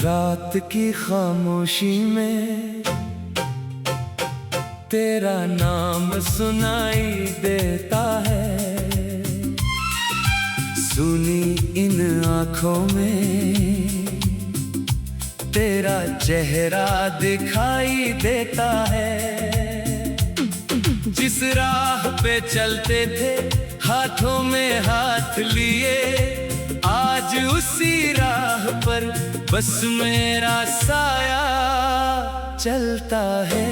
रात की खामोशी में तेरा नाम सुनाई देता है। सुनी इन आँखों में तेरा चेहरा दिखाई देता है। जिस राह पे चलते थे हाथों में हाथ लिए, आज उसी राह पर बस मेरा साया चलता है।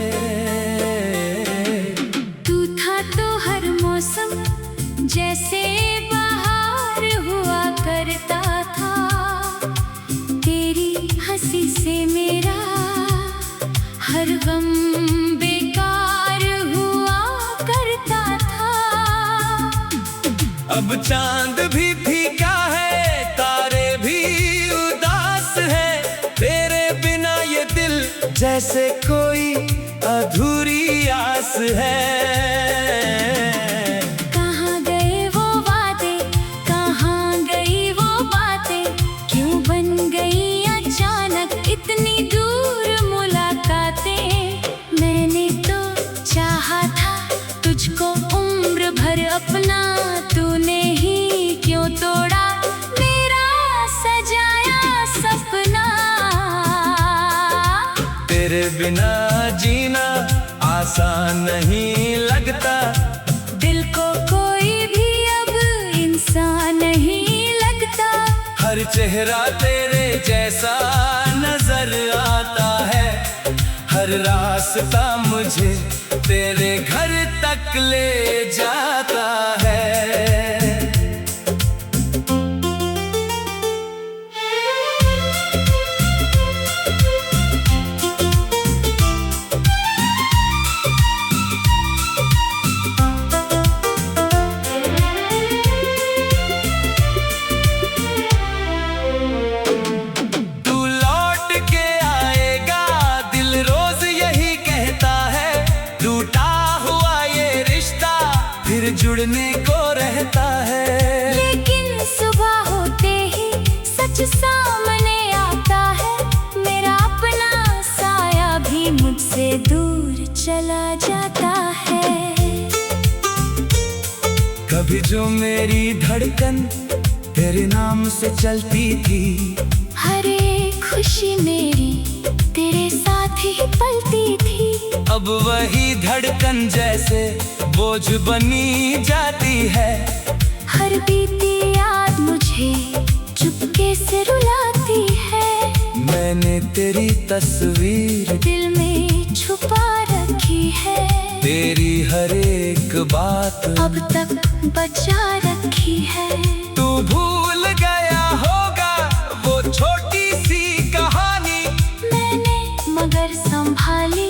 तू था तो हर मौसम जैसे बाहर हुआ करता था। तेरी हंसी से मेरा हर गम बेकार हुआ करता था। अब चांद भी फीका है, तारे भी उदास है। तेरे बिना ये दिल जैसे कोई अधूरी आस है। कहाँ गए वो वादे, कहाँ गई वो बातें, क्यों बन गई अचानक इतनी दूर मुलाकातें। मैंने तो चाहा था तुझको उम्र भर अपना, तूने ही क्यों तोड़ा मेरा सजाया सपना। तेरे बिना जीना आसान नहीं लगता, दिल को कोई भी अब इंसान नहीं लगता। हर चेहरा तेरे जैसा नजर आता है। हर रास्ता मुझे तेरे घर तक ले जाता है। जुड़ने को रहता है, लेकिन सुबह होते ही सच सामने आता है। मेरा अपना साया भी मुझसे दूर चला जाता है। कभी जो मेरी धड़कन तेरे नाम से चलती थी, हर एक खुशी मेरी तेरे साथ ही पलती थी। अब वही धड़कन जैसे बोझ बनी जाती है। हर बीती याद मुझे चुपके से रुलाती है। मैंने तेरी तस्वीर दिल में छुपा रखी है। तेरी हर एक बात अब तक बचा रखी है। तू भूल गया होगा वो छोटी सी कहानी, मैंने मगर संभाली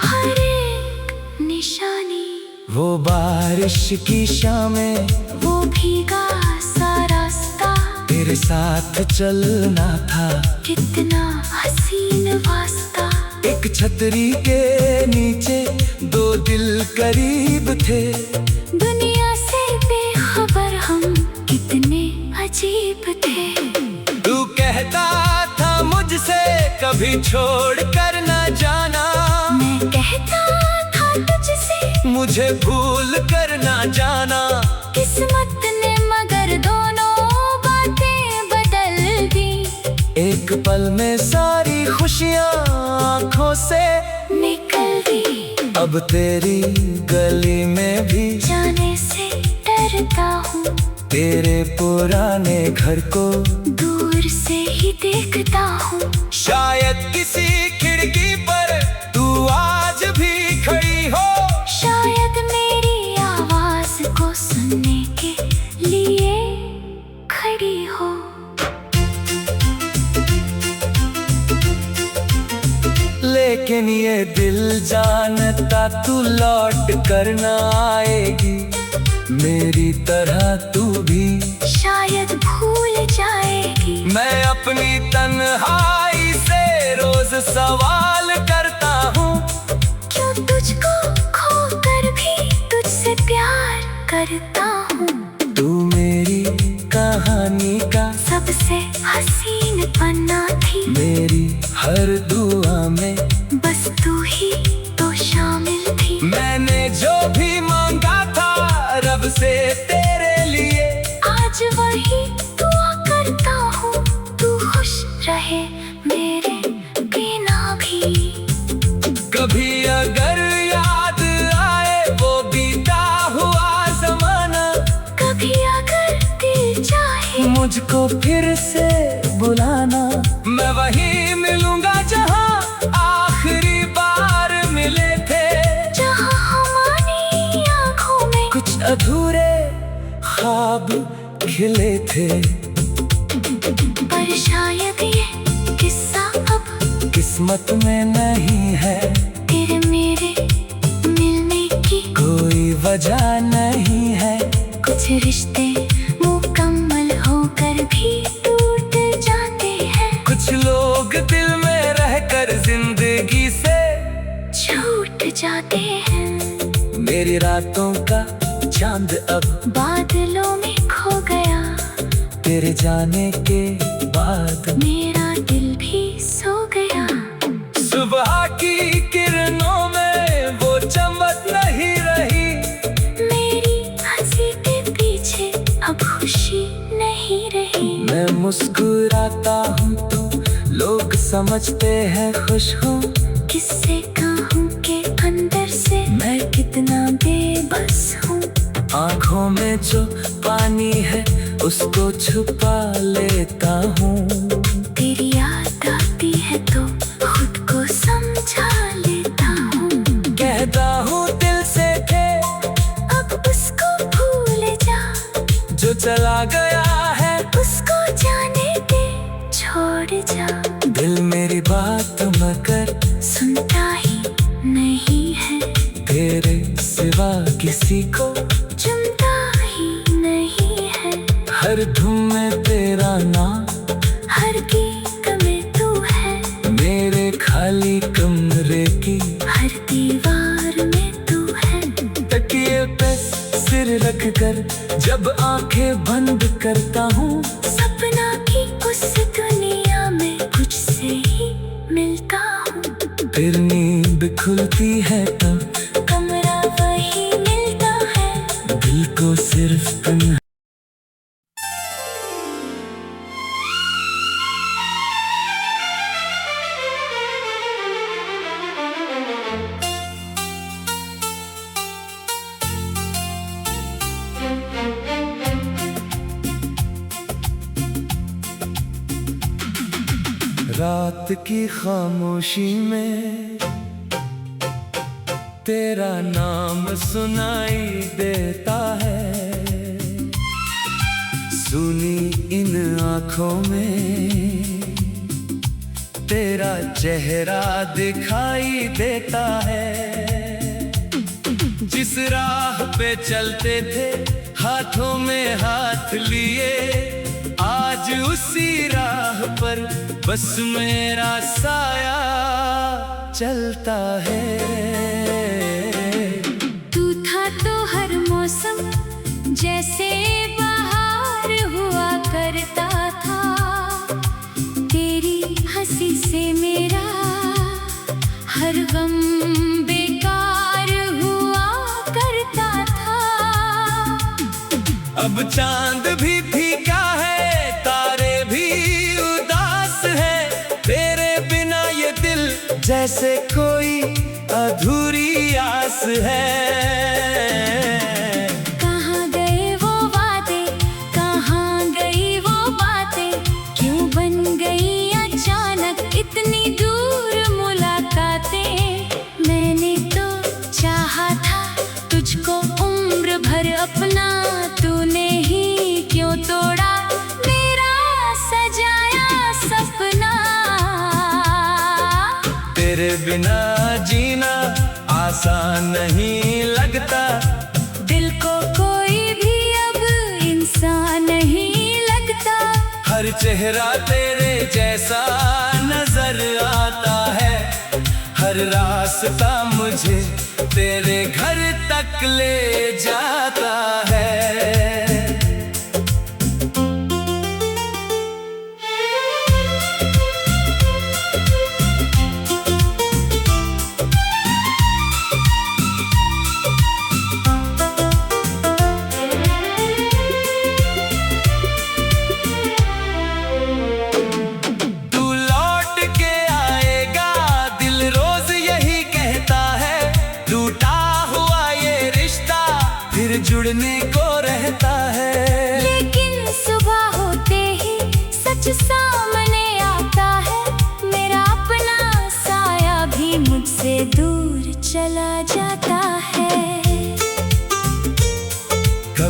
हर एक निशानी। वो बारिश की शामें, वो भीगा सा रास्ता, तेरे साथ चलना था कितना हसीन वास्ता। एक छतरी के नीचे दो दिल करीब थे, दुनिया से बेखबर हम कितने अजीब थे। तू कहता था मुझसे कभी छोड़ कर न जाना, मैं कहता था तुझसे मुझे भूल कर न जाना। किस्मत ने मगर दोनों बातें बदल दी। एक पल में सारी खुशियाँ आँखों से निकल दी। अब तेरी गली में भी जाने से डरता हूँ, तेरे पुराने घर को दूर से ही देखता हूँ। शायद किसी खिड़की पर तू आज भी खड़ी हो, शायद मेरी आवाज को सुनने के लिए खड़ी हो। लेकिन ये दिल जानता तू लौट कर न आएगी। मेरी तरह तू भी शायद भूल जाएगी। मैं अपनी तन्हाई से रोज सवाल करता हूँ, क्यों तुझको खोकर भी तुझसे प्यार करता हूँ। तू मेरी कहानी का सबसे हसीन बना थी। मेरी हर दुआ में बस तू ही तो शामिल थी। मैंने जो भी मांगा था रब से तेरे लिए, आज वही दुआ करता हूँ, तू खुश रहे मेरे बिना भी। कभी अगर याद आए वो बीता हुआ जमाना, कभी अगर दिल चाहे मुझको फिर से बुलाना। मैं वहीं मिलूंगा जहाँ आखिरी बार मिले थे, जहाँ हमारी आँखों में कुछ अधूरे ख्वाब खिले थे। पर शायद ये किस्सा अब किस्मत में नहीं है, तेरे मेरे मिलने की कोई वजह नहीं है। कुछ रिश्ते मुकम्मल होकर भी टूट जाते हैं, कुछ लोग दिल में रहकर जिंदगी से छूट जाते हैं। मेरी रातों का चांद अब बादलों में खो गया, तेरे जाने के बाद मेरा दिल भी सो गया। सुबह की किरणों में वो चमक नहीं रही, मेरी हंसी के पीछे अब खुशी नहीं रही। मैं मुस्कुराता हूँ तो लोग समझते हैं खुश हूँ, किससे कहूँ के अंदर से मैं कितना बेबस हूँ। आँखों में जो पानी है उसको छुपा लेता हूँ। तेरी याद आती है तो खुद को समझा लेता हूँ। कहता हूँ दिल से थे अब उसको भूल जा, जो चला गया है उसको जाने दे, छोड़ जा। दिल मेरी बात मगर सुनता ही नहीं है, तेरे सिवा किसी को चुनता ही नहीं है। हर धुन में तेरा नाम, हर गीत में तू है, मेरे खाली कमरे की हर दीवार में तू है। तकिए पे सिर रख कर जब आंखें बंद करता हूँ, सपना की उस दुनिया में तुझसे ही मिलता हूँ। फिर नींद खुलती है तब कमरा वही मिलता है, दिल को सिर्फ तन्हा। रात की खामोशी में तेरा नाम सुनाई देता है, सुनी इन आँखों में तेरा चेहरा दिखाई देता है। जिस राह पे चलते थे हाथों में हाथ लिए, आज उसी राह पर बस मेरा साया चलता है। तू था तो हर मौसम जैसे बाहर हुआ करता था, तेरी हंसी से मेरा हर गम बेकार हुआ करता था। अब चांद भी फीका है, तारे भी उदास है, तेरे बिना ये दिल जैसे कोई अधूरी आस है। कहाँ गए वो वादे, कहाँ गई वो बातें, क्यों बन गई अचानक इतनी दूर मुलाकातें। मैंने तो चाहा था तुझको उम्र भर अपना, तूने ही क्यों तोड़ा मेरा सजाया सपना। तेरे बिना जीना आसान नहीं लगता, दिल को कोई भी अब इंसान नहीं लगता। हर चेहरा तेरे जैसा नजर आता है, हर रास्ता मुझे तेरे घर तक ले जाता है।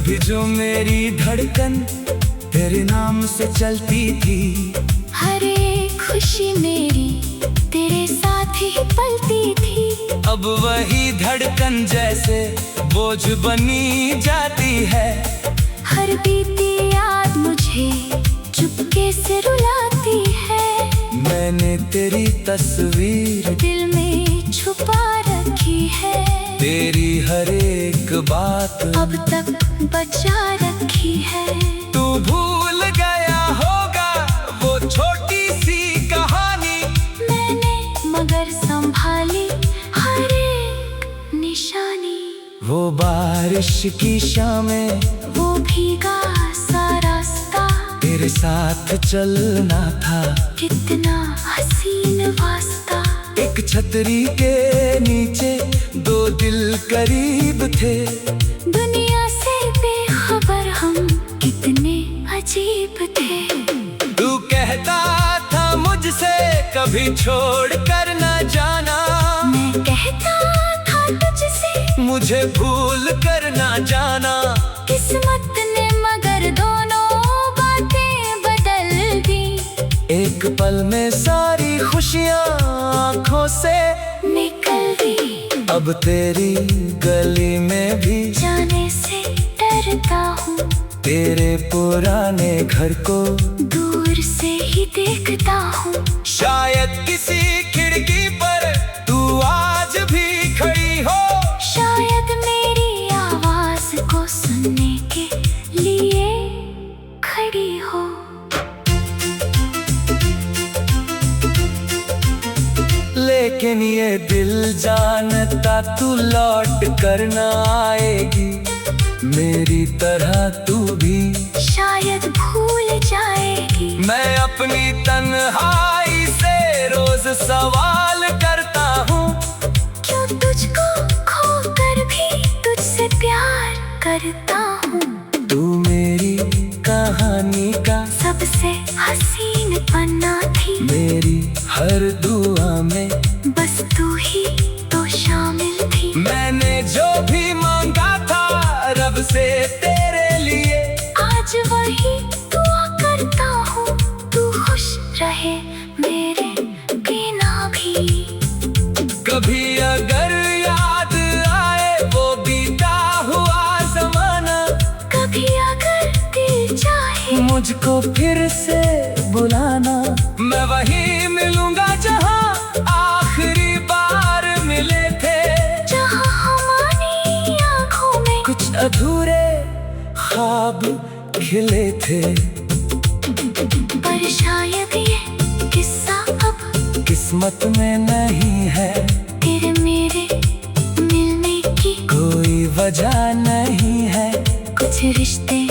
कभी जो मेरी धड़कन तेरे नाम से चलती थी, हर एक खुशी मेरी तेरे साथ ही पलती थी। अब वही धड़कन जैसे बोझ बनी जाती है। हर बीती याद मुझे चुपके से रुलाती है। मैंने तेरी तस्वीर दिल में छुपा रखी है। तेरी हर एक बात अब तक बचा रखी है। तू भूल गया होगा वो छोटी सी कहानी, मैंने मगर संभाली हर एक निशानी। वो बारिश की शामें, वो भीगा सा रास्ता, तेरे साथ चलना था कितना हसीन वास्ता। एक छतरी के नीचे दो दिल करीब थे, दुनिया से बेखबर हम कितने अजीब थे। तू कहता था मुझसे कभी छोड़ कर न जाना, मैं कहता था तुझसे मुझे भूल कर न जाना। किस्मत ने मगर दोनों बातें बदल दी। एक पल में सारी खुशियाँ आँखों से निकल दी। अब तेरी गली में भी जाने से डरता हूँ, तेरे पुराने घर को दूर से ही देखता हूँ। शायद किसी खिड़की पर तू आज भी खड़ी हो, शायद मेरी आवाज को सुनने के लिए खड़ी हो। लेकिन ये दिल जानता तू लौट कर न आएगी, मेरी तरह तू भी शायद भूल जाएगी। मैं अपनी तन्हाई से रोज सवाल करता हूँ, क्यों तुझको खोकर भी तुझसे प्यार करता हूँ। तू मेरी कहानी का सबसे हसीन पन्ना थी, मेरी हर दुआ में बस तू ही तो शामिल थी। मैंने जो भी मांगा था रब से तेरे लिए, आज वही दुआ करता हूँ, तू खुश रहे मेरे बिना भी। कभी अगर याद आए वो बीता हुआ जमाना, कभी अगर दिल चाहे मुझको फिर से बुलाना। मैं वहीं मिलूंगा जहाँ आखिरी बार मिले थे, जहाँ हमारी आँखों में कुछ अधूरे ख्वाब खिले थे। पर शायद ये किस्सा अब किस्मत में नहीं है, तेरे मेरे मिलने की कोई वजह नहीं है। कुछ रिश्ते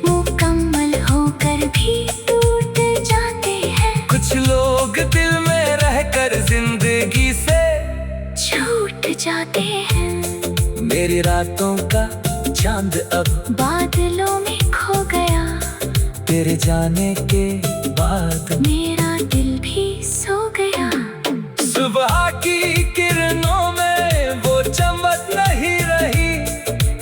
मुकम्मल होकर भी टूट जाते हैं। कुछ लोग दिल में रहकर जिंदगी से छूट जाते हैं। मेरी रातों का चांद अब बादलों में खो गया, तेरे जाने के बाद मेरा दिल भी सो गया। सुबह की किरणों में वो चमक नहीं रही,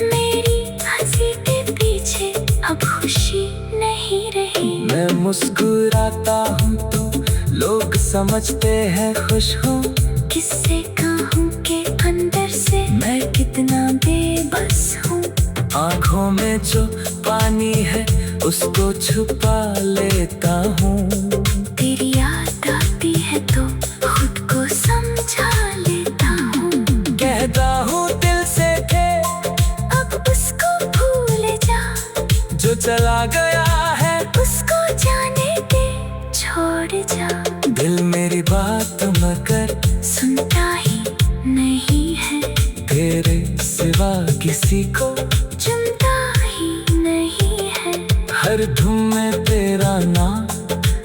मेरी हंसी के पीछे अब खुशी नहीं रही। मैं मुस्कुराता हूँ तो लोग समझते हैं खुश हूँ, किससे कहूँ के अंदर से मैं कितना बेबस हूँ। आँखों में जो पानी है उसको छुपा लेता हूँ। तेरी याद आती है तो खुद को समझा लेता हूँ। कहता हूँ दिल से थे अब उसको भूल जा, जो चला गया है उसको जाने दे, छोड़ जा। दिल मेरी बात मगर सुनता ही नहीं है, तेरे सिवा किसी को चुनता ही नहीं है। हर धुन में तेरा नाम,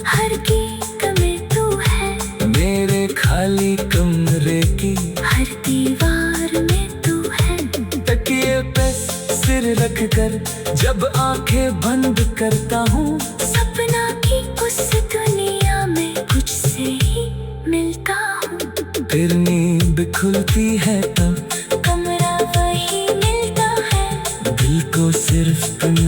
हर गीत में तू है, मेरे खाली कमरे की हर दीवार में तू है। तकिए पे सिर रख कर जब आंखें बंद करता हूँ, सपना की उस दुनिया में तुझसे ही मिलता हूँ। फिर नींद खुलती है तब कमरा वही मिलता है, दिल को सिर्फ तुम